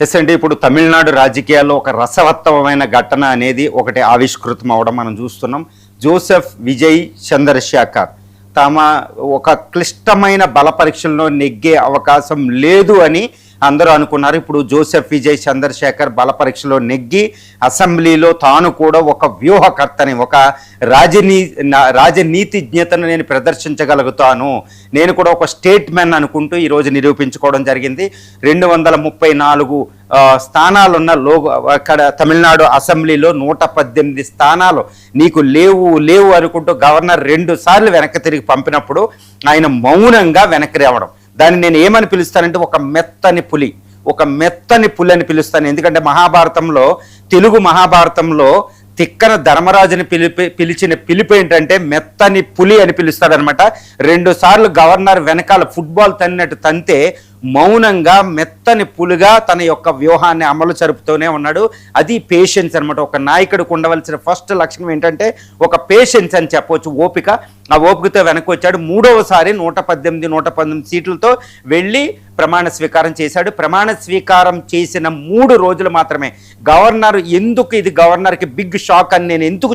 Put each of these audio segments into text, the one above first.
Yes అండి. ఇప్పుడు తమిళనాడు రాజకీయాల్లో ఒక రసవత్తమైన ఘటన అనేది ఒకటి ఆవిష్కృతం అవడం మనం చూస్తున్నాం. జోసెఫ్ విజయ్ చంద్రశేఖర్ తమ ఒక క్లిష్టమైన బల పరీక్షల్లో నెగ్గే అవకాశం లేదు అని అందరూ అనుకున్నారు. ఇప్పుడు జోసెఫ్ విజయ్ చంద్రశేఖర్ బల పరీక్షలో నెగ్గి అసెంబ్లీలో తాను కూడా ఒక వ్యూహకర్తని, ఒక రాజనీతిజ్ఞతను నేను ప్రదర్శించగలుగుతాను, నేను కూడా ఒక స్టేట్ మెన్ అనుకుంటూ ఈరోజు నిరూపించుకోవడం జరిగింది. 234 స్థానాలున్న అక్కడ తమిళనాడు అసెంబ్లీలో 118 స్థానాలు నీకు లేవు అనుకుంటూ గవర్నర్ 2 సార్లు వెనక్కి తిరిగి పంపినప్పుడు ఆయన మౌనంగా వెనక్కి రావడం, దాన్ని నేను ఏమని పిలుస్తానంటే ఒక మెత్తని పులి అని పిలుస్తాను. ఎందుకంటే మహాభారతంలో, తెలుగు మహాభారతంలో తిక్కన ధర్మరాజుని పిలిచిన పిలుపు ఏంటంటే మెత్తని పులి అని పిలుస్తాడనమాట. 2 సార్లు గవర్నర్ వెనకాల ఫుట్బాల్ తన్నినట్టు తంతే మౌనంగా మెత్తని పులిగా తన యొక్క వ్యూహాన్ని అమలు జరుపుతూనే ఉన్నాడు. అది పేషెన్స్ అనమాట. ఒక నాయకుడికి ఉండవలసిన ఫస్ట్ లక్షణం ఏంటంటే ఒక పేషెన్స్ అని చెప్పవచ్చు, ఓపిక. ఆ ఓపికతో వెనక్కి వచ్చాడు. 3వసారి 118 సీట్లతో వెళ్ళి ప్రమాణ స్వీకారం చేశాడు. ప్రమాణ స్వీకారం చేసిన 3 రోజులు మాత్రమే గవర్నర్, ఎందుకు ఇది గవర్నర్కి బిగ్ షాక్ అని నేను ఎందుకు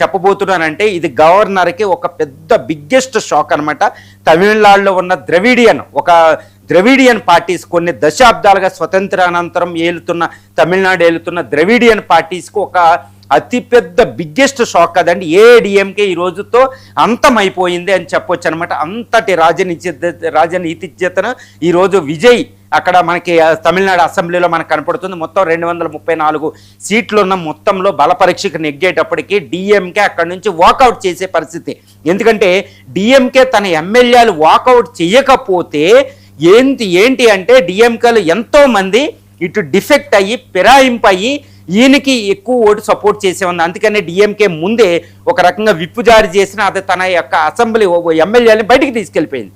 చెప్పబోతున్నానంటే ఇది గవర్నర్కి ఒక పెద్ద బిగ్గెస్ట్ షాక్ అనమాట. తమిళనాడులో ఉన్న ద్రవిడియన్ పార్టీస్, కొన్ని దశాబ్దాలుగా స్వతంత్రానంతరం తమిళనాడు ఏలుతున్న ద్రవిడియన్ పార్టీస్కి ఒక అతిపెద్ద బిగ్గెస్ట్ షాక్ కదండి. ఏఐడిఎంకే ఈ రోజుతో అంతమైపోయింది అని చెప్పొచ్చు అనమాట. అంతటి రాజనీతిజ్ఞతను ఈరోజు విజయ్ అక్కడ మనకి తమిళనాడు అసెంబ్లీలో మనకు కనపడుతుంది. మొత్తం 234 సీట్లు ఉన్న మొత్తంలో బల పరీక్షకు నెగ్గేటప్పటికి డిఎంకే అక్కడి నుంచి వాకౌట్ చేసే పరిస్థితి. ఎందుకంటే డిఎంకే తన ఎమ్మెల్యేలు వాకౌట్ చేయకపోతే ఏంటి అంటే డిఎంకేలు ఎంతోమంది ఇటు డిఫెక్ట్ అయ్యి ఫిరాయింపు అయ్యి ఈయనకి ఎక్కువ ఓటు సపోర్ట్ చేసే ఉంది. అందుకనే డిఎంకే ముందే ఒక రకంగా విప్పు జారీ చేసిన అది తన యొక్క అసెంబ్లీ ఎమ్మెల్యేని బయటికి తీసుకెళ్ళిపోయింది.